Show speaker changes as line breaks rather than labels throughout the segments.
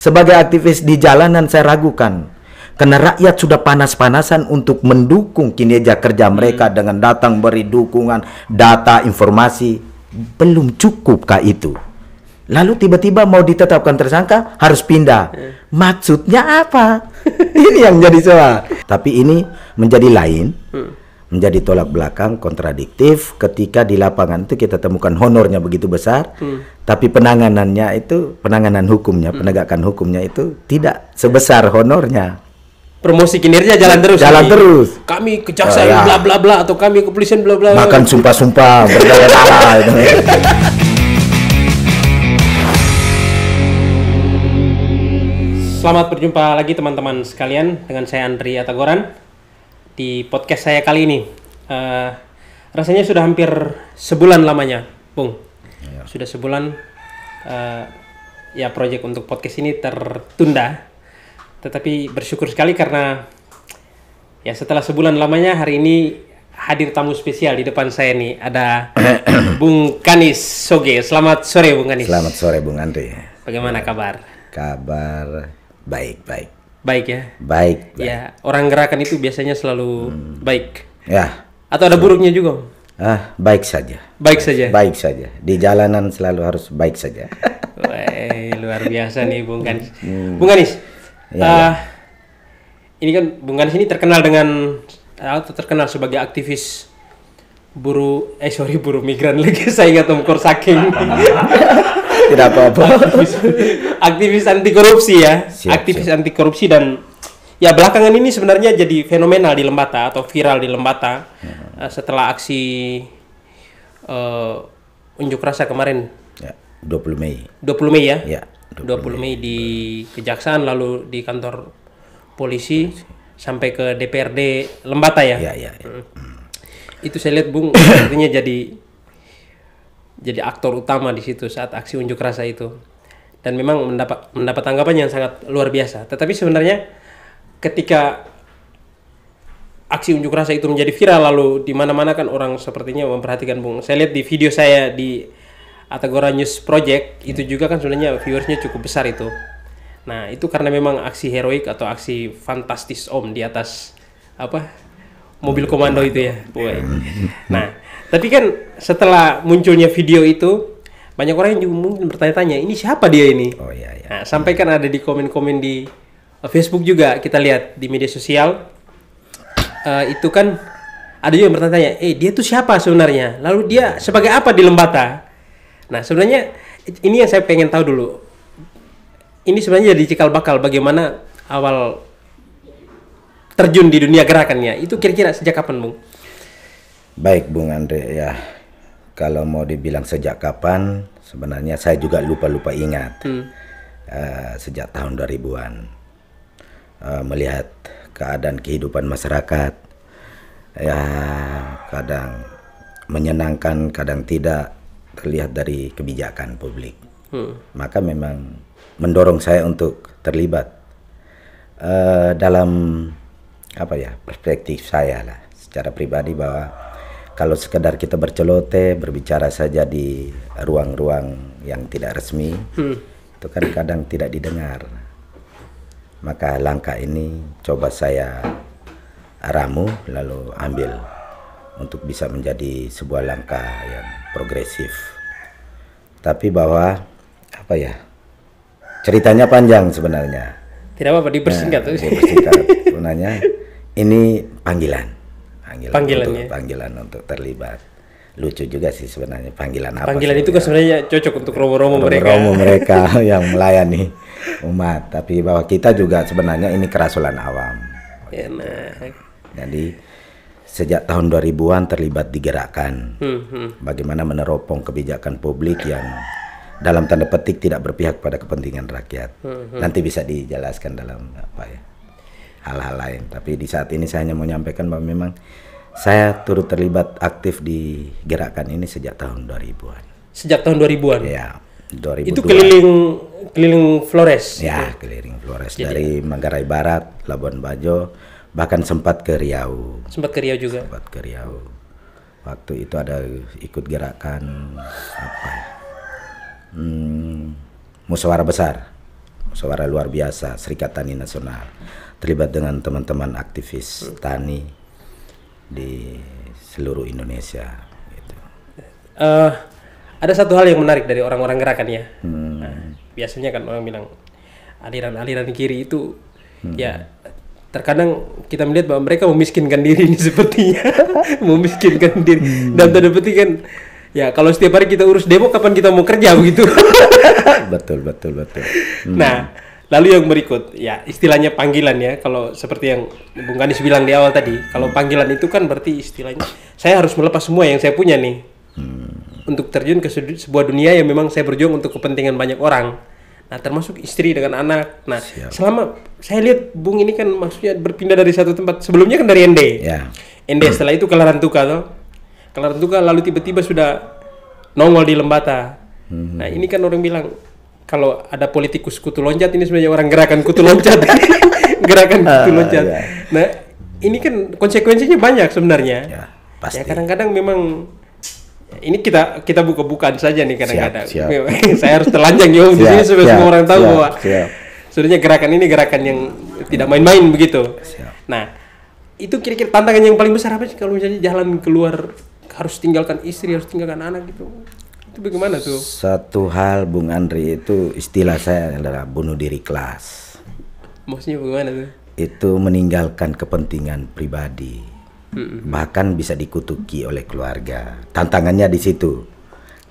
Sebagai aktivis di jalanan saya ragukan. Karena rakyat sudah panas-panasan untuk mendukung kinerja kerja mereka dengan datang beri dukungan, data, informasi. Belum cukupkah itu? Lalu tiba-tiba mau ditetapkan tersangka, harus pindah. Maksudnya apa? Ini yang jadi soal. Tapi ini menjadi lain, menjadi tolak belakang, kontradiktif. Ketika di lapangan itu kita temukan honornya begitu besar, tapi penanganannya itu, penanganan hukumnya, penegakan hukumnya itu tidak sebesar honornya.
Promosi kinerja jalan terus.
Jalan terus.
Kami kejaksaan bla bla bla atau kami kepolisian bla bla.
Makan sumpah-sumpah berdarah-darah.
Selamat berjumpa lagi teman-teman sekalian dengan saya Andri Atagoran di podcast saya kali ini. Rasanya sudah hampir sebulan lamanya, Bung. Ya. Sudah sebulan ya proyek untuk podcast ini tertunda. Tetapi bersyukur sekali karena ya setelah sebulan lamanya hari ini hadir tamu spesial di depan saya nih. Ada Bung Kanis Soge. Selamat sore Bung Kanis.
Selamat sore Bung Andri.
Bagaimana kabar?
Kabar baik.
Baik ya?
Baik.
Ya, orang gerakan itu biasanya selalu baik.
Ya.
Atau ada buruknya juga?
Baik saja.
Baik saja?
Baik saja. Di jalanan selalu harus baik saja.
Wah, luar biasa nih Bung Kanis. Bung Kanis. Ya. Ini kan Bung Kanis ini terkenal dengan atau terkenal sebagai aktivis buruh migran lagi saya ingat Om Korsaking.
Tidak apa-apa.
Aktivis anti korupsi ya.
Siap.
Anti korupsi dan ya belakangan ini sebenarnya jadi fenomenal di Lembata atau viral di Lembata setelah aksi unjuk rasa kemarin.
Ya, 20 Mei.
20 Mei ya?
Ya.
20 Mei di Kejaksaan, lalu di kantor polisi sampai ke DPRD Lembata ya?
Ya.
Itu saya lihat Bung artinya jadi aktor utama di situ saat aksi unjuk rasa itu. Dan memang mendapat tanggapan yang sangat luar biasa. Tetapi sebenarnya ketika aksi unjuk rasa itu menjadi viral lalu di mana-mana kan orang sepertinya memperhatikan Bung. Saya lihat di video saya di Atagoran News Project itu juga kan sebenarnya viewersnya cukup besar itu. Nah itu karena memang aksi heroik atau aksi fantastis Om di atas mobil komando itu ya. Nah tapi kan setelah munculnya video itu banyak orang yang juga mungkin bertanya-tanya ini siapa dia ini?
Oh iya.
Nah, sampai kan ada di komen-komen di Facebook juga kita lihat di media sosial itu kan ada juga yang bertanya, dia tuh siapa sebenarnya? Lalu dia sebagai apa di Lembata? Nah sebenarnya ini yang saya pengen tahu dulu. Ini sebenarnya jadi cikal bakal bagaimana awal terjun di dunia gerakannya. Itu kira-kira sejak kapan Bung?
Baik Bung Andre ya. Kalau mau dibilang sejak kapan, sebenarnya saya juga lupa ingat. Sejak tahun 2000-an. Melihat keadaan kehidupan masyarakat. Ya kadang menyenangkan, kadang tidak. Terlihat dari kebijakan publik. Maka memang mendorong saya untuk terlibat dalam perspektif saya lah secara pribadi bahwa kalau sekedar kita bercelote berbicara saja di ruang-ruang yang tidak resmi itu kan kadang tidak didengar. Maka langkah ini coba saya ramu lalu ambil untuk bisa menjadi sebuah langkah yang progresif. Tapi bahwa ceritanya panjang sebenarnya.
Tidak apa-apa dipersingkat.
Sebenarnya ini panggilan untuk terlibat. Lucu juga sih sebenarnya panggilan apa?
Panggilan itu kan sebenarnya cocok untuk romo-romo
mereka yang melayani umat. Tapi bahwa kita juga sebenarnya ini kerasulan awam. Jadi sejak tahun 2000-an terlibat di gerakan. Bagaimana meneropong kebijakan publik yang dalam tanda petik tidak berpihak pada kepentingan rakyat. Nanti bisa dijelaskan dalam hal-hal lain. Tapi di saat ini saya hanya mau menyampaikan bahwa memang saya turut terlibat aktif di gerakan ini sejak tahun 2000-an.
Sejak tahun 2000-an?
Ya, 2002.
Itu keliling Flores?
Ya, keliling Flores. Dari Manggarai Barat, Labuan Bajo, bahkan sempat ke Riau.
Sempat ke Riau juga?
Sempat ke Riau. Waktu itu ada ikut gerakan musyawarah besar suara luar biasa Serikat Tani Nasional, terlibat dengan teman-teman aktivis tani di seluruh Indonesia gitu.
Ada satu hal yang menarik dari orang-orang gerakan ya. Nah, biasanya kan orang bilang aliran-aliran kiri itu ya terkadang kita melihat bahwa mereka memiskinkan diri ini sepertinya. Memiskinkan diri. Dan tanda petik kan ya kalau setiap hari kita urus demo, kapan kita mau kerja begitu.
Betul.
Nah, lalu yang berikut ya istilahnya panggilan ya. Kalau seperti yang Bung Ganis bilang di awal tadi, kalau panggilan itu kan berarti istilahnya saya harus melepas semua yang saya punya nih untuk terjun ke sebuah dunia yang memang saya berjuang untuk kepentingan banyak orang. Nah, termasuk istri dengan anak. Nah, selama saya lihat Bung ini kan maksudnya berpindah dari satu tempat. Sebelumnya kan dari ND.
Ya.
ND setelah itu ke Larantuka toh. Ke Larantuka lalu tiba-tiba sudah nongol di Lembata. Nah, ini kan orang bilang kalau ada politikus kutu loncat, ini sebenarnya orang gerakan kutu loncat. Gerakan kutu loncat.
Ya.
Nah, ini kan konsekuensinya banyak sebenarnya.
Ya, pasti.
Ya kadang-kadang memang ini kita buka-bukaan saja nih kadang-kadang.
Siap.
Saya harus telanjang ya di sini supaya semua orang tahu bahwa sebenarnya gerakan ini gerakan yang tidak main-main begitu.
Siap.
Nah, itu kira-kira tantangan yang paling besar apa sih kalau misalnya jalan keluar harus tinggalkan istri, harus tinggalkan anak gitu? Itu bagaimana tuh?
Satu hal Bung Andri, itu istilah saya adalah bunuh diri kelas.
Maksudnya bagaimana tuh?
Itu meninggalkan kepentingan pribadi. Bahkan bisa dikutuki oleh keluarga. Tantangannya di situ.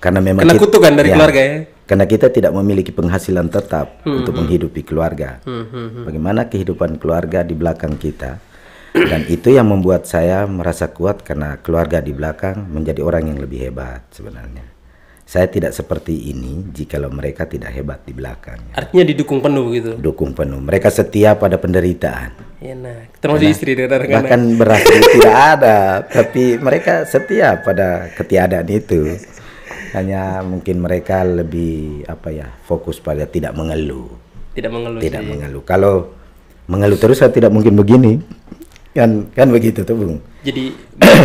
Karena memang
kena kutukan dari keluarga ya.
Karena kita tidak memiliki penghasilan tetap untuk menghidupi keluarga. Bagaimana kehidupan keluarga di belakang kita? Dan itu yang membuat saya merasa kuat karena keluarga di belakang menjadi orang yang lebih hebat sebenarnya. Saya tidak seperti ini jikalau mereka tidak hebat di belakang.
Artinya didukung penuh gitu.
Dukung penuh. Mereka setia pada penderitaan.
Ya, nah, termasuk istri dengan anak-anak.
Bahkan beras tidak ada, tapi mereka setia pada ketiadaan itu. Hanya mungkin mereka lebih fokus pada tidak mengeluh.
Tidak mengeluh.
Tidak mengeluh. Kalau mengeluh terus saya tidak mungkin begini. Kan begitu tuh Bung.
Jadi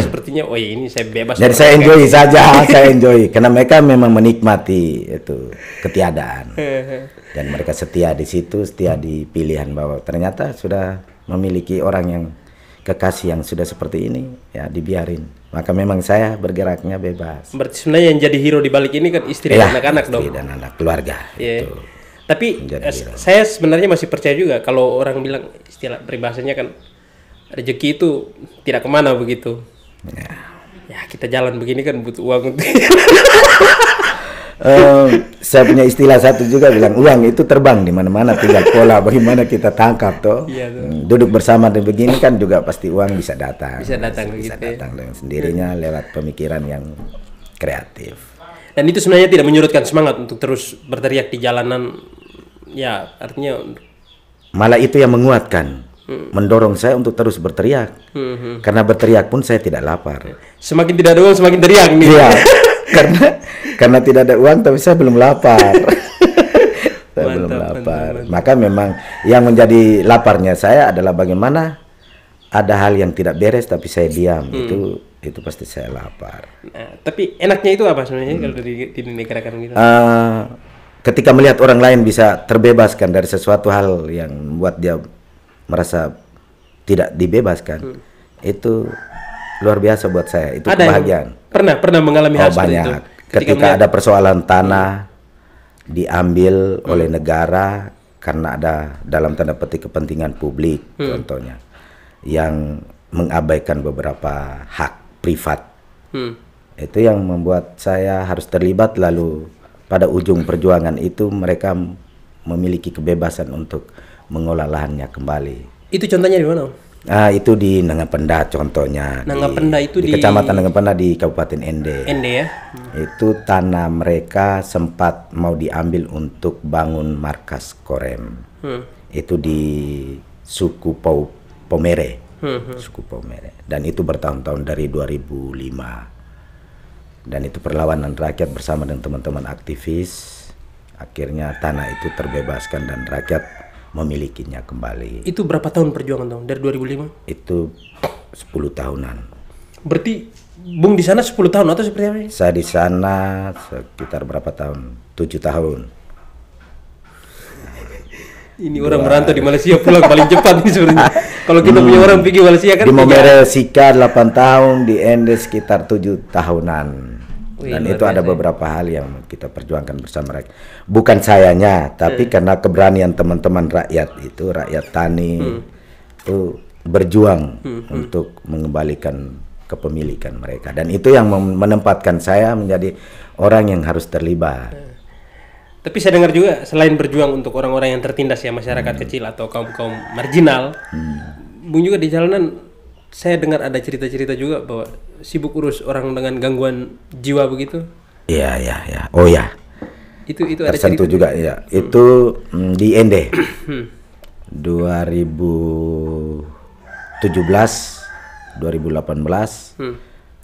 sepertinya ini saya bebas.
Jadi saya enjoy saja, saya enjoy karena mereka memang menikmati itu ketiadaan. Dan mereka setia di situ, setia di pilihan bahwa ternyata sudah memiliki orang yang kekasih yang sudah seperti ini, ya dibiarin. Maka memang saya bergeraknya bebas.
Berarti sebenarnya yang jadi hero di balik ini kan istri dan anak-anak dong.
Istri dan anak, keluarga.
Itu. Tapi saya sebenarnya masih percaya juga kalau orang bilang istilah peribahasanya kan rezeki itu tidak kemana begitu. Ya kita jalan begini kan butuh uang untuk.
Saya punya istilah satu juga bilang uang itu terbang di mana-mana, tinggal pola bagaimana kita tangkap toh.
Iya,
duduk bersama dan begini kan juga pasti uang bisa datang.
Bisa datang
dengan sendirinya lewat pemikiran yang kreatif.
Dan itu sebenarnya tidak menyurutkan semangat untuk terus berteriak di jalanan. Ya artinya
malah itu yang menguatkan. Mendorong saya untuk terus berteriak. Karena berteriak pun saya tidak lapar.
Semakin tidak ada uang semakin teriak nih.
Iya. karena tidak ada uang tapi saya belum lapar. Belum lapar. Maka memang yang menjadi laparnya saya adalah bagaimana ada hal yang tidak beres tapi saya diam. Itu pasti saya lapar.
Nah, tapi enaknya itu apa sebenarnya kalau di negara kan gitu?
Ketika melihat orang lain bisa terbebaskan dari sesuatu hal yang membuat dia merasa tidak dibebaskan, itu luar biasa buat saya. Itu kebahagiaan.
Pernah mengalami hal seperti itu.
Ketika ada persoalan tanah diambil oleh negara karena ada dalam tanda petik kepentingan publik, contohnya, yang mengabaikan beberapa hak privat. Itu yang membuat saya harus terlibat. Lalu pada ujung perjuangan itu mereka memiliki kebebasan untuk mengolah lahannya kembali.
Itu contohnya di mana?
Itu di Nangapenda contohnya.
Nangapenda itu di
Kecamatan Nangapenda di Kabupaten Ende.
Ende ya.
Itu tanah mereka sempat mau diambil untuk bangun markas Korem. Itu di suku Pomere. Suku Pomere. Dan itu bertahun-tahun dari 2005. Dan itu perlawanan rakyat bersama dengan teman-teman aktivis. Akhirnya tanah itu terbebaskan dan rakyat memilikinya kembali.
Itu berapa tahun perjuangan dong? Dari 2005?
Itu 10 tahunan.
Berarti Bung di sana 10 tahun atau seperti apa?
Saya di sana sekitar berapa tahun? 7 tahun.
Ini orang merantau di Malaysia pulang paling cepat nih sebenarnya. Kalau kita punya orang pergi Malaysia kan.
Di Momere Sika 8 tahun, di Ende sekitar 7 tahunan.
Wih,
Dan
luar
itu ada
biasa.
beberapa hal yang kita perjuangkan bersama mereka. Bukan sayanya, tapi karena keberanian teman-teman rakyat itu, rakyat tani itu berjuang untuk mengembalikan kepemilikan mereka. Dan itu yang menempatkan saya menjadi orang yang harus terlibat.
Tapi saya dengar juga selain berjuang untuk orang-orang yang tertindas ya, masyarakat kecil atau kaum-kaum marginal, Bung juga di jalanan saya dengar ada cerita-cerita juga bahwa sibuk urus orang dengan gangguan jiwa begitu.
Iya, iya, iya. Oh ya.
Itu ada
Tersentuh
cerita
juga ya. Itu di Ende 2017, 2018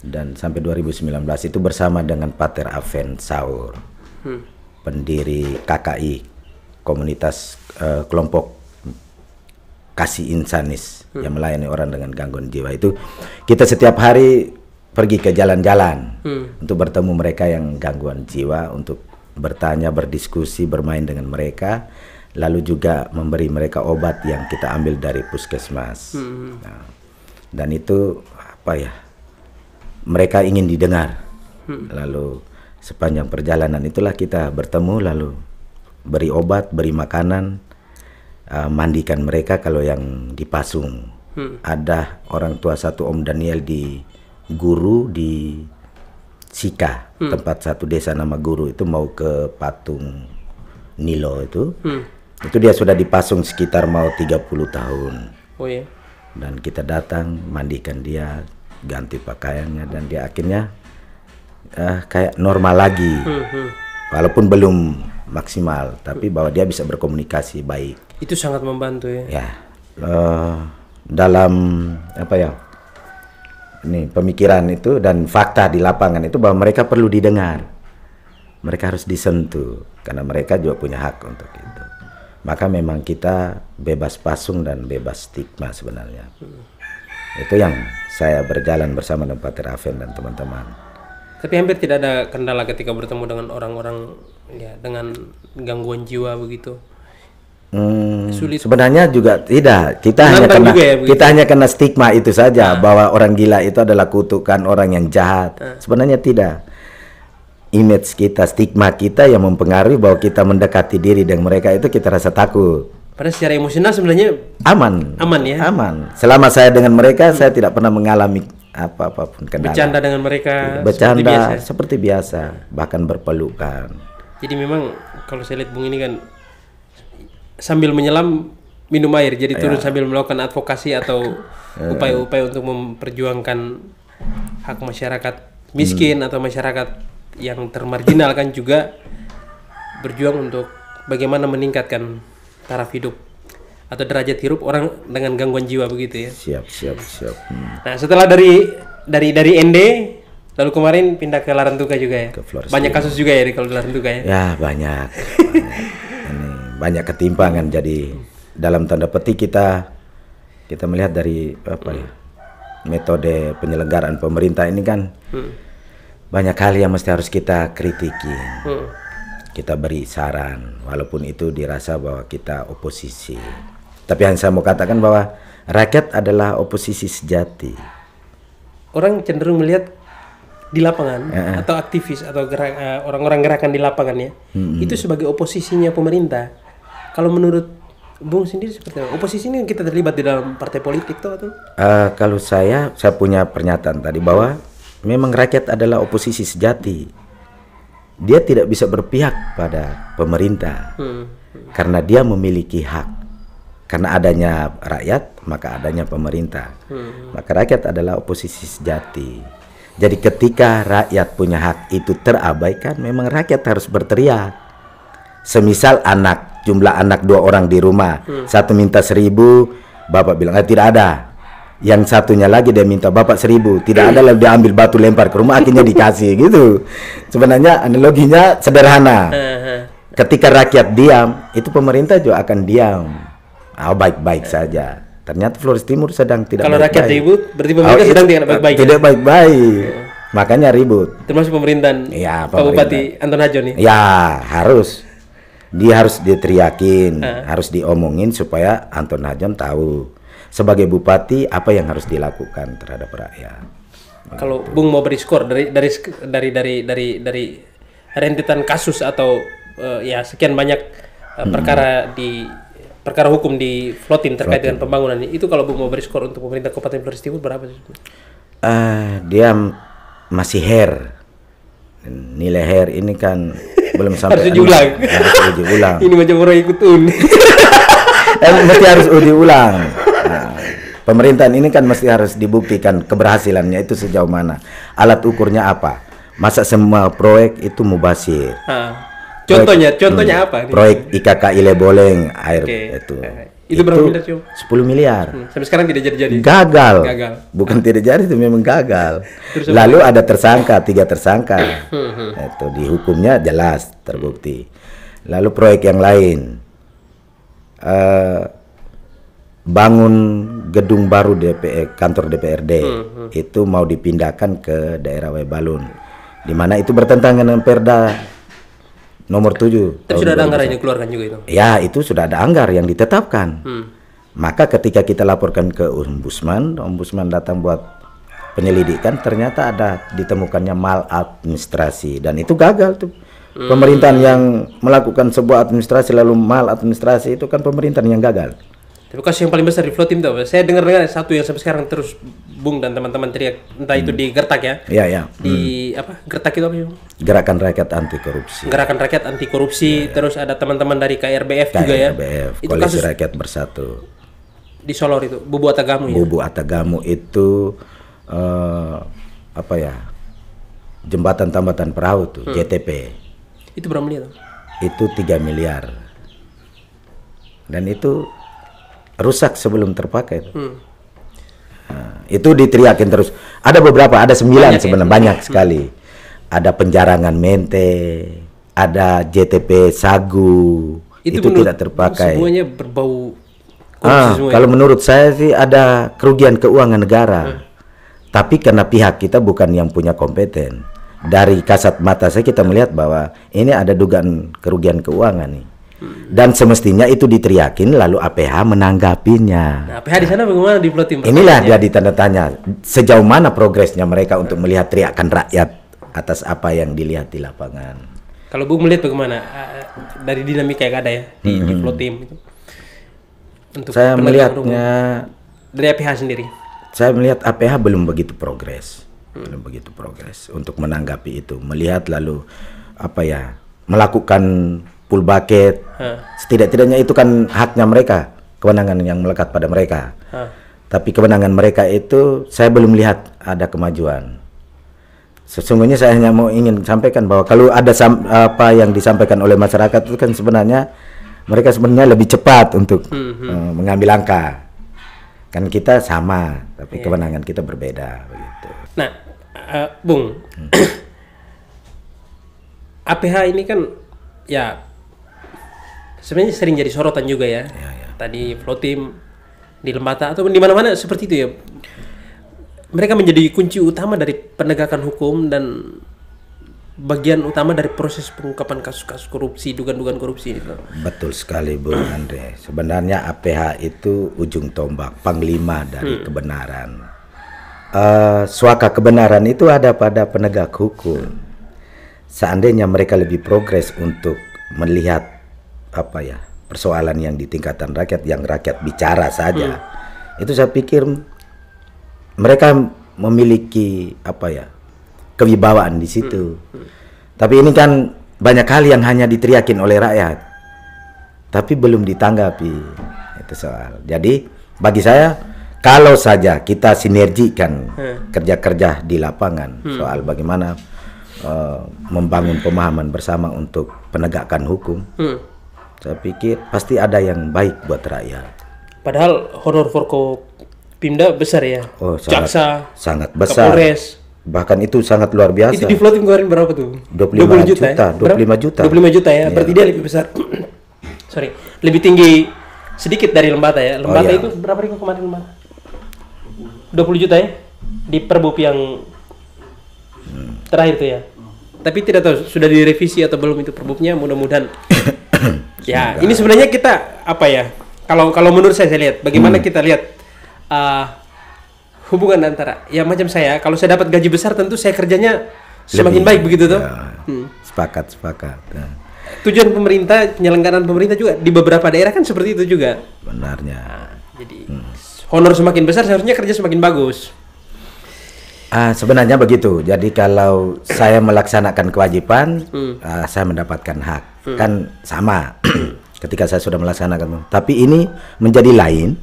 dan sampai 2019 itu bersama dengan Pater Aven Saur, pendiri KKI, komunitas kelompok kasih insanis yang melayani orang dengan gangguan jiwa. Itu kita setiap hari pergi ke jalan-jalan untuk bertemu mereka yang gangguan jiwa, untuk bertanya, berdiskusi, bermain dengan mereka, lalu juga memberi mereka obat yang kita ambil dari puskesmas. Nah, dan itu apa ya, mereka ingin didengar. Lalu sepanjang perjalanan itulah kita bertemu, lalu beri obat, beri makanan, mandikan mereka kalau yang di Pasung. Ada orang tua satu, Om Daniel di Guru di Sika, tempat satu desa nama Guru, itu mau ke Patung Nilo itu dia sudah dipasung sekitar mau 30 tahun.
Oh ya.
Dan kita datang, mandikan dia, ganti pakaiannya, dan dia akhirnya kayak normal lagi. Walaupun belum maksimal, tapi bahwa dia bisa berkomunikasi baik.
Itu sangat membantu ya.
Ya, dalam apa ya, ini pemikiran itu dan fakta di lapangan itu bahwa mereka perlu didengar, mereka harus disentuh karena mereka juga punya hak untuk itu. Maka memang kita bebas pasung dan bebas stigma sebenarnya. Itu yang saya berjalan bersama dengan Pater Aven dan teman-teman.
Tapi hampir tidak ada kendala ketika bertemu dengan orang-orang ya dengan gangguan jiwa begitu. Sulit.
Sebenarnya juga tidak. Kita hanya kena stigma itu saja, bahwa orang gila itu adalah kutukan, orang yang jahat. Sebenarnya tidak. Image kita, stigma kita yang mempengaruhi bahwa kita mendekati diri dengan mereka itu kita rasa takut.
Padahal secara emosional sebenarnya
Aman
ya.
Aman. Selama saya dengan mereka, saya tidak pernah mengalami apapun kendala.
Bercanda dengan mereka
Bercanda seperti biasa, bahkan berpelukan.
Jadi memang kalau saya lihat Bung ini kan sambil menyelam minum air, jadi turun sambil melakukan advokasi atau upaya-upaya untuk memperjuangkan hak masyarakat miskin atau masyarakat yang termarginalkan, juga berjuang untuk bagaimana meningkatkan taraf hidup atau derajat hidup orang dengan gangguan jiwa begitu ya.
Siap.
Nah, setelah dari ND lalu kemarin pindah ke Larantuka juga ya. Banyak kasus juga ya kalau di Larantuka ya.
Ya, banyak. Ini banyak ketimpangan, jadi dalam tanda petik kita melihat dari apa ya, metode penyelenggaraan pemerintah ini kan banyak hal yang mesti harus kita kritiki. Kita beri saran walaupun itu dirasa bahwa kita oposisi. Tapi yang saya mau katakan bahwa rakyat adalah oposisi sejati.
Orang cenderung melihat di lapangan atau aktivis atau orang-orang gerakan di lapangan ya, itu sebagai oposisinya pemerintah. Kalau menurut Bung sendiri seperti apa? Oposisi ini kita terlibat di dalam partai politik atau?
Kalau saya punya pernyataan tadi bahwa memang rakyat adalah oposisi sejati. Dia tidak bisa berpihak pada pemerintah karena dia memiliki hak. Karena adanya rakyat, maka adanya pemerintah. Maka rakyat adalah oposisi sejati. Jadi ketika rakyat punya hak itu terabaikan, memang rakyat harus berteriak. Semisal jumlah anak 2 orang di rumah, satu minta 1.000, bapak bilang tidak ada. Yang satunya lagi dia minta bapak 1.000, tidak ada, lalu dia ambil batu lempar ke rumah, akhirnya dikasih gitu. Sebenarnya analoginya sederhana. Ketika rakyat diam, itu pemerintah juga akan diam. Baik-baik saja. Ternyata Flores Timur sedang tidak
kalau
baik-baik.
Rakyat ribut, berarti pemerintah sedang tidak baik-baik.
Tidak baik-baik. Makanya ribut.
Termasuk pemerintahan
ya,
Pak Bupati Anton Hajo nih.
Ya, harus. Dia harus diteriakin, harus diomongin supaya Anton Hajon tahu sebagai bupati apa yang harus dilakukan terhadap rakyat.
Kalau Bung mau beri skor dari rentetan kasus atau ya sekian banyak perkara hukum di Flotim terkait dengan pembangunan ini, itu kalau Bung mau beri skor untuk pemerintah Kabupaten Flores Timur berapa sih?
Dia masih nilai hair ini kan belum sampai
harus ulang.
Harus uji ulang.
Ini macam orang ikut
Mesti harus uji ulang. Nah, pemerintahan ini kan mesti harus dibuktikan keberhasilannya itu sejauh mana, alat ukurnya apa. Masa semua proyek itu mubasir?
Contohnya apa?
Proyek IKK Ile Boleng air
itu berapa miliar coba?
10 miliar.
Sampai sekarang tidak jadi.
Gagal. Bukan tidak jadi, itu memang gagal. Lalu ada tersangka, 3 tersangka. Itu dihukumnya jelas terbukti. Lalu proyek yang lain, bangun gedung baru kantor DPRD, itu mau dipindahkan ke daerah Webalun, di mana itu bertentangan dengan Perda nomor 7.
Tapi sudah ada anggaran yang dikeluarkan juga itu?
Ya, itu sudah ada anggar yang ditetapkan. Maka ketika kita laporkan ke Ombudsman datang buat penyelidikan, ternyata ada ditemukannya maladministrasi, dan itu gagal tuh. Pemerintahan yang melakukan sebuah administrasi lalu maladministrasi itu kan pemerintahan yang gagal.
Tapi kasus yang paling besar di Flotim tuh, saya dengar satu yang sampai sekarang terus Bung dan teman-teman teriak, entah itu di Gertak ya? Iya. Di apa? Gertak itu apa sih?
Gerakan Rakyat Anti Korupsi.
Gerakan Rakyat Anti Korupsi, terus ada teman-teman dari KRBF juga ya?
KRBF, Koalisi Rakyat Bersatu.
Di Solor itu, Bubu Atagamu ya?
Bubu Atagamu itu jembatan tambatan perahu tuh, JTP.
Itu berapa miliar?
Itu 3 miliar. Dan itu rusak sebelum terpakai. Nah, itu diteriakin terus. Ada beberapa, ada 9 sebenarnya, banyak sekali. Ada penjarangan mente, ada JTP Sagu, itu tidak terpakai.
Semuanya berbau korupsi semua.
Kalau menurut saya sih ada kerugian keuangan negara. Tapi karena pihak kita bukan yang punya kompeten. Dari kasat mata saya kita melihat bahwa ini ada dugaan kerugian keuangan nih. Dan semestinya itu diteriakin lalu APH menanggapinya.
Nah, APH di sana bagaimana di Flotim?
Inilah dia ditanda tanya sejauh mana progresnya mereka untuk melihat teriakan rakyat atas apa yang dilihat di lapangan.
Kalau Bung melihat bagaimana dari dinamika yang ada ya di Flotim itu? Untuk
saya melihatnya
dari APH sendiri.
Saya melihat APH belum begitu progres. Belum begitu progres untuk menanggapi itu, melihat lalu melakukan full bucket. Setidak-tidaknya itu kan haknya mereka, kewenangan yang melekat pada mereka. Tapi kewenangan mereka itu saya belum lihat ada kemajuan. Sesungguhnya saya hanya ingin sampaikan bahwa kalau ada apa yang disampaikan oleh masyarakat itu kan sebenarnya mereka sebenarnya lebih cepat untuk mengambil langkah. Kan kita sama, tapi kewenangan kita berbeda begitu.
Nah, Bung, APH ini kan ya sebenarnya sering jadi sorotan juga ya. Tadi Flotim, di Lembata atau di mana-mana seperti itu ya. Mereka menjadi kunci utama dari penegakan hukum dan bagian utama dari proses pengungkapan kasus-kasus korupsi, dugaan-dugaan korupsi itu.
Betul sekali Bung Andre. Sebenarnya APH itu ujung tombak, panglima dari kebenaran. Suaka kebenaran itu ada pada penegak hukum. Seandainya mereka lebih progres untuk melihat persoalan yang di tingkatan rakyat, yang rakyat bicara saja, itu saya pikir mereka memiliki kewibawaan di situ. Tapi ini kan banyak hal yang hanya diteriakin oleh rakyat, tapi belum ditanggapi. Itu soal. Jadi bagi saya kalau saja kita sinergikan kerja-kerja di lapangan soal bagaimana membangun pemahaman bersama untuk penegakan hukum, saya pikir pasti ada yang baik buat rakyat.
Padahal honor Forkopimda besar ya. Jaksa,
sangat besar.
Kapolres.
Bahkan itu sangat luar biasa.
Itu di Flotim kemarin berapa tuh?
25 juta. 25
juta ya. Berarti dia lebih besar. Sorry, lebih tinggi sedikit dari Lembata ya. Lembata itu berapa ribu kemarin Lembata? 20 juta ya. Di Perbup yang terakhir tuh ya. Tapi tidak tahu sudah direvisi atau belum itu Perbupnya, mudah-mudahan Ya, ini sebenarnya kita apa ya? Kalau menurut saya lihat, bagaimana kita lihat hubungan antara ya macam saya, kalau saya dapat gaji besar tentu saya kerjanya semakin baik begitu tuh.
Sepakat. Nah.
Tujuan pemerintah, penyelenggaraan pemerintah juga di beberapa daerah kan seperti itu juga.
Benarnya.
Jadi honor semakin besar seharusnya kerja semakin bagus.
Sebenarnya begitu. Jadi kalau saya melaksanakan kewajiban, saya mendapatkan hak. Kan sama ketika saya sudah melaksanakan. Tapi ini menjadi lain,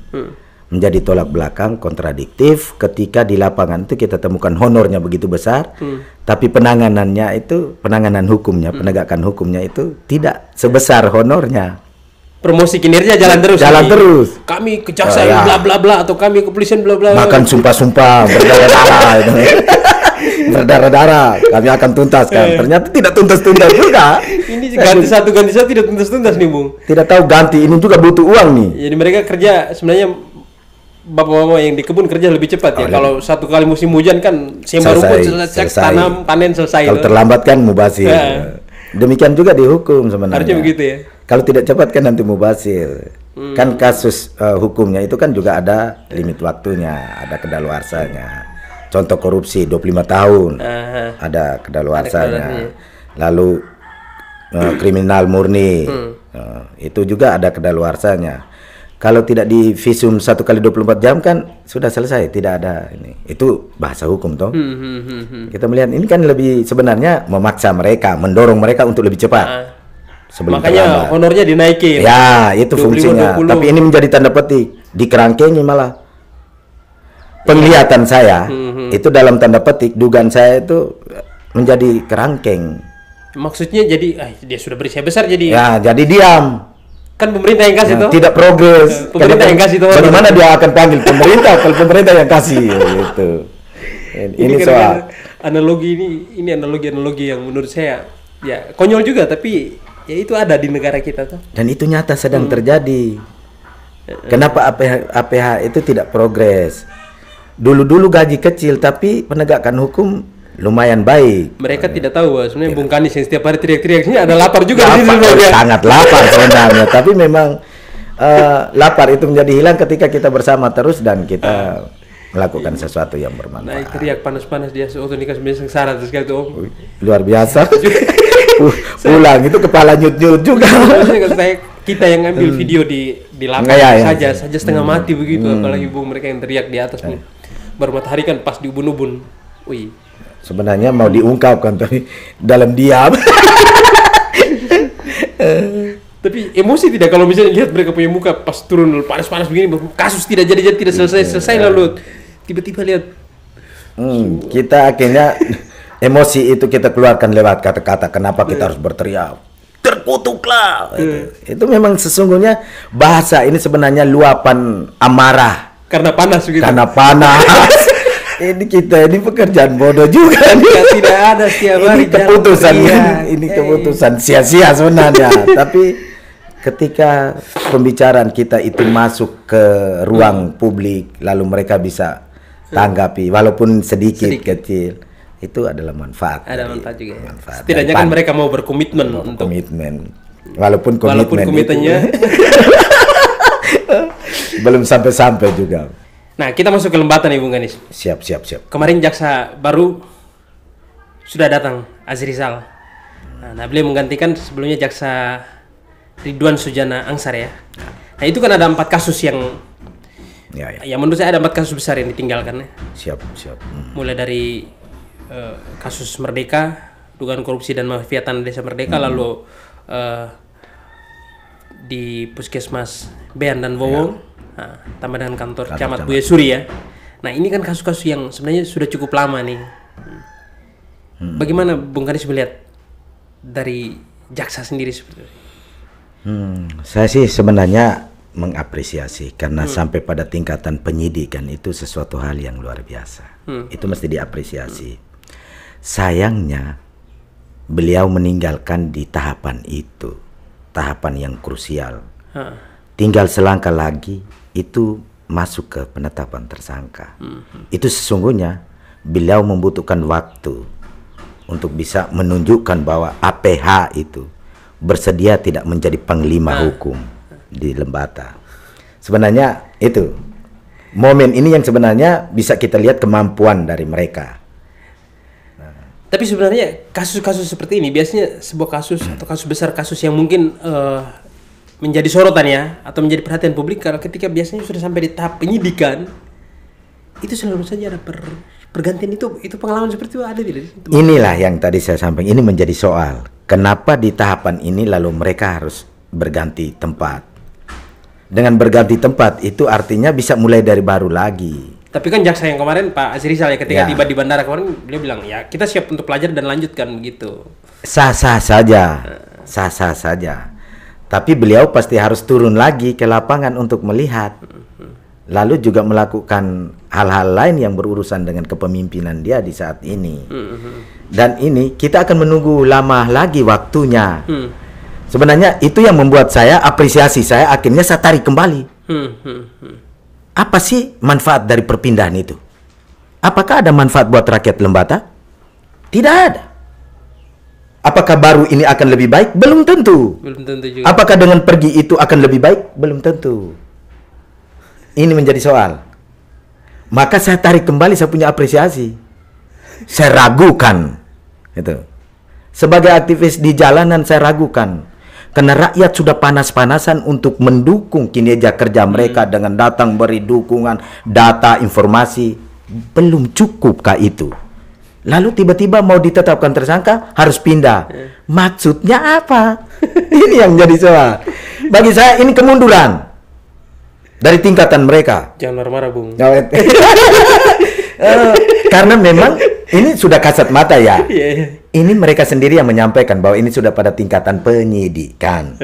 menjadi tolak belakang, kontradiktif ketika di lapangan itu kita temukan honornya begitu besar, tapi penanganannya itu, penanganan hukumnya, penegakan hukumnya itu tidak sebesar honornya.
Promosi kinerja jalan terus.
Jalan terus.
Kami kejaksaan bla bla bla atau kami kepolisian bla bla.
Makan sumpah-sumpah berdarah-darah itu. Berdarah-darah, kami akan tuntaskan. Ternyata tidak tuntas-tuntas juga.
Ini ganti satu tidak tuntas-tuntas nih, Bung.
Tidak tahu ganti, ini juga butuh uang nih.
Jadi mereka kerja sebenarnya bapak-bapak yang di kebun kerja lebih cepat ya. Kalau satu kali musim hujan kan sembah rumput selesai, tanam, panen selesai.
Kalau terlambat kan mubazir. Demikian juga dihukum sebenarnya.
Harusnya begitu ya.
Kalau tidak cepat kan nanti mubazir. Kan kasus hukumnya itu kan juga ada limit waktunya, ada kedaluarsanya. Contoh korupsi 25 tahun. Ada kedaluarsanya. Lalu kriminal murni. Itu juga ada kedaluarsanya. Kalau tidak di visum 1 kali 24 jam kan sudah selesai, tidak ada ini. Itu bahasa hukum toh. Kita melihat ini kan lebih sebenarnya memaksa mereka, mendorong mereka untuk lebih cepat.
Makanya honornya dinaikin.
Ya, itu 20, fungsinya. 20. Tapi ini menjadi tanda petik, dikerangkengi malah. Penglihatan saya itu dalam tanda petik, dugaan saya itu menjadi kerangkeng.
Maksudnya jadi dia sudah berusia besar jadi.
Ya, jadi diam.
Kan pemerintah yang kasih toh.
Tidak progres.
Pemerintah yang kasih toh.
Bagaimana dia akan panggil pemerintah kalau pemerintah yang kasih gitu. Ini soal
analogi ini analogi yang menurut saya ya konyol juga, tapi ya itu ada di negara kita tuh.
Dan itu nyata sedang terjadi. Kenapa APH itu tidak progres? Dulu gaji kecil tapi penegakan hukum lumayan baik.
Mereka tidak tahu sebenarnya Bung Kanis yang setiap hari teriak-teriak ini ada lapar juga di
sini. Sangat lapar sebenarnya, tapi memang lapar itu menjadi hilang ketika kita bersama terus dan kita melakukan sesuatu yang bermanfaat.
Naik teriak panas-panas dia waktu nikah sengsara terus gitu Om.
Luar biasa. Pulang itu kepala nyut-nyut juga.
Kita yang ambil video di lapangan saja setengah mati begitu, apalagi Bung mereka yang teriak di atas nih. Baru matahari kan pas di ubun-ubun. Wih.
Sebenarnya mau diungkapkan tapi dalam diam.
Tapi emosi tidak kalau misalnya lihat mereka punya muka pas turun panas-panas begini, kasus tidak jadi tidak selesai lalu tiba-tiba lihat.
Kita akhirnya emosi itu kita keluarkan lewat kata-kata. Kenapa kita harus berteriak? Terkutuklah. Itu memang sesungguhnya bahasa ini sebenarnya luapan amarah.
Karena panas begitu.
Karena panas. Ini pekerjaan bodoh juga nih.
Ya, tidak ada setiap hari
keputusan ini keputusan sia-sia sebenarnya. Tapi ketika pembicaraan kita itu masuk ke ruang publik lalu mereka bisa tanggapi walaupun sedikit kecil, itu adalah manfaat.
Ada manfaat juga. Manfaat. Setidaknya kan mereka mau berkomitmen untuk
komitmen. Walaupun komitmennya belum sampai juga.
Nah, kita masuk ke lembatan nih Bung Kanis.
Siap.
Kemarin jaksa baru sudah datang, Azrizal. Nah, beliau menggantikan sebelumnya jaksa Ridwan Sujana Angsar ya. Nah, itu kan ada 4 kasus yang ya menurut saya ada 4 kasus besar yang ditinggalkan ya.
Siap.
Mulai dari kasus Merdeka, dugaan korupsi dan mafia tanah desa Merdeka, lalu di Puskesmas Bean dan Wowong. Nah, tambah dengan kantor Camat Buya Suri ya. Nah, ini kan kasus-kasus yang sebenarnya sudah cukup lama nih. Bagaimana Bung Kanis melihat dari jaksa sendiri seperti itu?
Saya sih sebenarnya mengapresiasi karena sampai pada tingkatan penyidikan itu sesuatu hal yang luar biasa. Itu mesti diapresiasi. Sayangnya beliau meninggalkan di tahapan itu, tahapan yang krusial. Tinggal selangkah lagi itu masuk ke penetapan tersangka. Itu sesungguhnya beliau membutuhkan waktu untuk bisa menunjukkan bahwa APH itu bersedia tidak menjadi panglima hukum di Lembata. Sebenarnya itu momen ini yang sebenarnya bisa kita lihat kemampuan dari mereka.
Tapi sebenarnya kasus-kasus seperti ini biasanya sebuah kasus atau kasus besar, kasus yang mungkin menjadi sorotan ya, atau menjadi perhatian publik kalau ketika biasanya sudah sampai di tahap penyidikan, itu selalu saja ada pergantian. Itu pengalaman seperti itu ada tidak?
Inilah yang tadi saya sampaikan, ini menjadi soal. Kenapa di tahapan ini lalu mereka harus berganti tempat? Dengan berganti tempat itu artinya bisa mulai dari baru lagi. Tapi
kan jaksa yang kemarin Pak Azrizal ya, ketika tiba di bandara kemarin, beliau bilang ya kita siap untuk pelajar dan lanjutkan begitu.
Sah-sah saja, sah-sah saja. Tapi beliau pasti harus turun lagi ke lapangan untuk melihat. Lalu juga melakukan hal-hal lain yang berurusan dengan kepemimpinan dia di saat ini. Dan ini kita akan menunggu lama lagi waktunya. Sebenarnya itu yang membuat saya apresiasi, saya akhirnya saya tarik kembali. Apa sih manfaat dari perpindahan itu? Apakah ada manfaat buat rakyat Lembata? Tidak ada. Apakah baru ini akan lebih baik? Belum tentu.
Belum tentu juga.
Apakah dengan pergi itu akan lebih baik? Belum tentu. Ini menjadi soal. Maka saya tarik kembali, saya punya apresiasi. Saya ragukan. Itu. Sebagai aktivis di jalanan saya ragukan. Karena rakyat sudah panas-panasan untuk mendukung kinerja kerja mereka dengan datang beri dukungan, data, informasi. Belum cukupkah itu? Lalu tiba-tiba mau ditetapkan tersangka, harus pindah. Maksudnya apa? Ini yang jadi soal. Bagi saya ini kemunduran dari tingkatan mereka.
Jangan marah-marah, Bung.
Karena memang ini sudah kasat mata ya. Ini mereka sendiri yang menyampaikan bahwa ini sudah pada tingkatan penyidikan.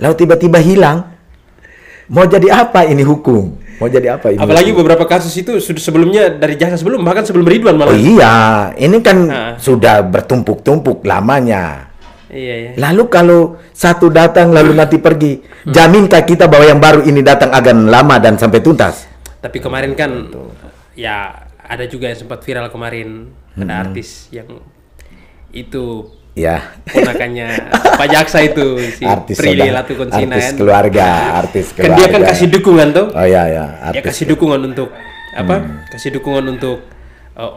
Lalu tiba-tiba hilang. Mau jadi apa ini hukum? Mau jadi apa ini?
Apalagi hukum? Beberapa kasus itu sudah sebelumnya dari jaksa sebelum, bahkan sebelum Ridwan malah.
Oh iya, ini kan sudah bertumpuk-tumpuk lamanya.
Iya.
Lalu kalau satu datang lalu nanti pergi, jaminkah kita bahwa yang baru ini datang akan lama dan sampai tuntas?
Tapi kemarin kan ya ada juga yang sempat viral kemarin, ada artis yang itu
ya
ponakannya Pak Jaksa itu, si
artis
Prilly Latukonsina,
artis keluarga, artis keluarga.
Kan dia kan kasih dukungan tuh.
Oh iya.
Dia kasih dukungan untuk apa? Kasih dukungan untuk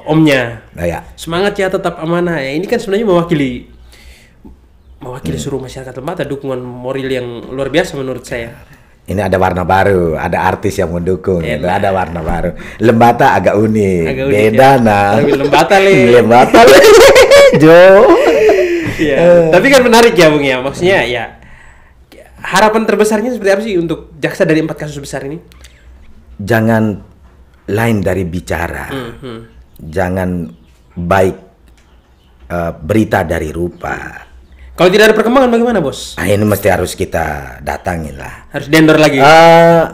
omnya.
Ya.
Semangat ya, tetap amanah. Ya ini kan sebenarnya mewakili seluruh masyarakat Lembata, dukungan moral yang luar biasa menurut saya.
Ini ada warna baru, ada artis yang mendukung, gitu. Ada warna baru. Lembata agak unik, beda ya. Nah.
Lembata
Jo.
Ya. Tapi kan menarik ya, Bung ya. Maksudnya ya harapan terbesarnya seperti apa sih untuk jaksa dari 4 kasus besar ini?
Jangan lain dari bicara. Jangan baik berita dari rupa.
Kalau tidak ada perkembangan bagaimana, Bos?
Ini mesti harus kita datangin lah.
Harus dendor lagi.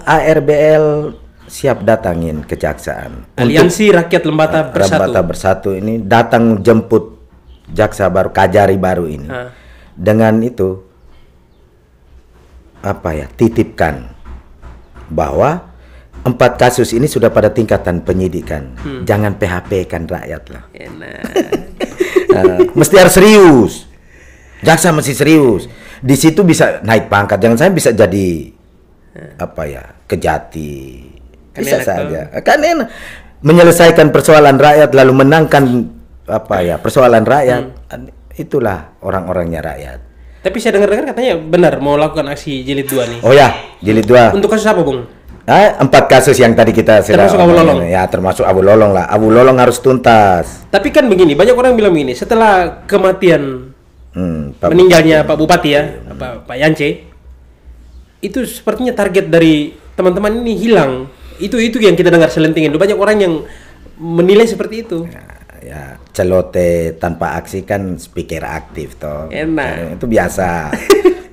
ARBL siap datangin kejaksaan.
Aliansi Rakyat Lembata Bersatu.
Lembata Bersatu ini datang jemput jaksa baru, Kajari baru ini. Dengan itu titipkan bahwa 4 kasus ini sudah pada tingkatan penyidikan. Jangan PHP kan rakyat lah. Mesti harus serius. Jaksa masih serius. Di situ bisa naik pangkat. Jangan sampai bisa jadi kejati. Bisa saja. Kan enak menyelesaikan persoalan rakyat lalu menangkan persoalan rakyat. Itulah orang-orangnya rakyat.
Tapi saya dengar-dengar katanya benar mau lakukan aksi jilid 2 nih.
Oh ya, jilid 2.
Untuk kasus apa, Bung?
4 kasus yang tadi kita sudah
termasuk Abu Lolong.
Ya, termasuk Abu Lolong lah. Abu Lolong harus tuntas.
Tapi kan begini, banyak orang bilang begini, setelah kematian meninggalnya Pak Bupati ya, Pak Yance, itu sepertinya target dari teman-teman ini hilang. Itu yang kita dengar selentingan. Banyak orang yang menilai seperti itu.
Ya, celote tanpa aksi kan speaker aktif toh.
Enak.
Itu biasa.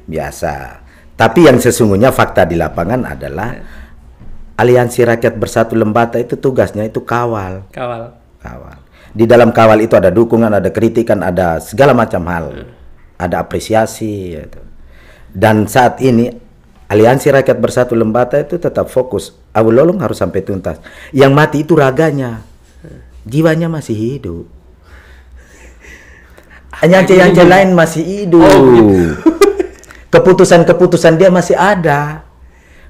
Biasa. Tapi yang sesungguhnya fakta di lapangan adalah Aliansi Rakyat Bersatu Lembata itu tugasnya itu kawal. Di dalam kawal itu ada dukungan, ada kritikan, ada segala macam hal. Ada apresiasi gitu. Dan saat ini Aliansi Rakyat Bersatu Lembata itu tetap fokus. Abu Lolong harus sampai tuntas. Yang mati itu raganya. Jiwanya masih hidup. Yang lain masih hidup. keputusan-keputusan dia masih ada.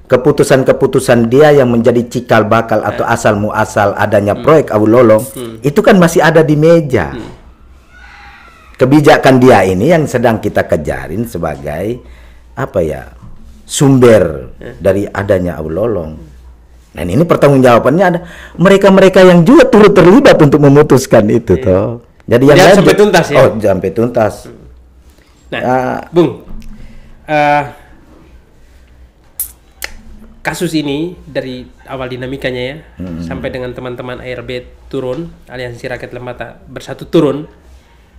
Keputusan-keputusan dia yang menjadi cikal bakal atau asal muasal adanya proyek Awulolong itu kan masih ada di meja. Kebijakan dia ini yang sedang kita kejarin sebagai apa ya, sumber dari adanya Awulolong. Dan ini pertanggungjawabannya ada mereka-mereka yang juga turut terlibat untuk memutuskan itu toh. Jadi yang
sampai tuntas ya.
Oh, sampai tuntas.
Nah, Bung, kasus ini dari awal dinamikanya ya, sampai dengan teman-teman ARB turun, Aliansi Rakyat Lembata Bersatu turun,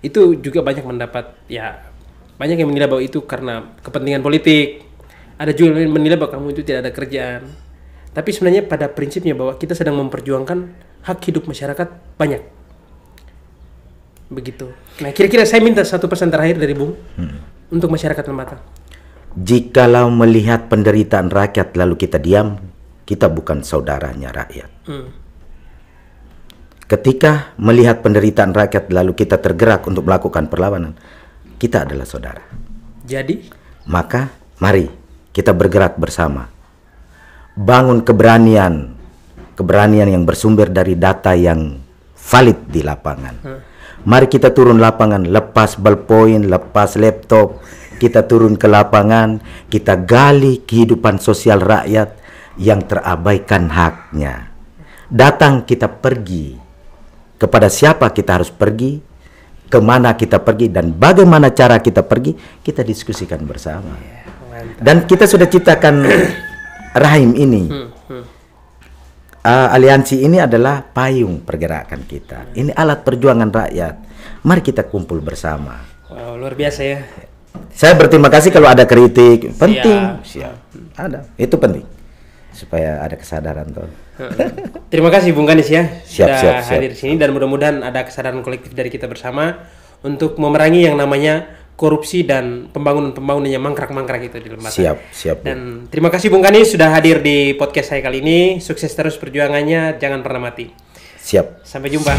itu juga banyak mendapat ya, banyak yang menilai bahwa itu karena kepentingan politik. Ada juga yang menilai bahwa kamu itu tidak ada kerjaan. Tapi sebenarnya pada prinsipnya bahwa kita sedang memperjuangkan hak hidup masyarakat banyak. Begitu. Nah, kira-kira saya minta satu pesan terakhir dari Bung untuk masyarakat Lembata.
Jikalau melihat penderitaan rakyat lalu kita diam, kita bukan saudaranya rakyat. Ketika melihat penderitaan rakyat lalu kita tergerak untuk melakukan perlawanan, kita adalah saudara.
Jadi,
maka mari kita bergerak bersama. Bangun keberanian yang bersumber dari data yang valid di lapangan. Mari kita turun lapangan, lepas ballpoint, lepas laptop, kita turun ke lapangan, kita gali kehidupan sosial rakyat yang terabaikan haknya. Datang kita pergi. Kepada siapa kita harus pergi, kemana kita pergi, dan bagaimana cara kita pergi, kita diskusikan bersama. Dan kita sudah ciptakan rahim ini. Aliansi ini adalah payung pergerakan kita. Ini alat perjuangan rakyat. Mari kita kumpul bersama.
Wow, luar biasa ya.
Saya berterima kasih kalau ada kritik, penting. Siap. Ada, itu penting supaya ada kesadaran tuh.
Terima kasih Bung Ganis ya,
siap,
hadir di sini, dan mudah-mudahan ada kesadaran kolektif dari kita bersama untuk memerangi yang namanya korupsi dan pembangunan yang mangkrak-mangkrak itu di Lembata.
Siap.
Dan terima kasih Bung Ganis sudah hadir di podcast saya kali ini. Sukses terus perjuangannya, jangan pernah mati.
Siap.
Sampai jumpa.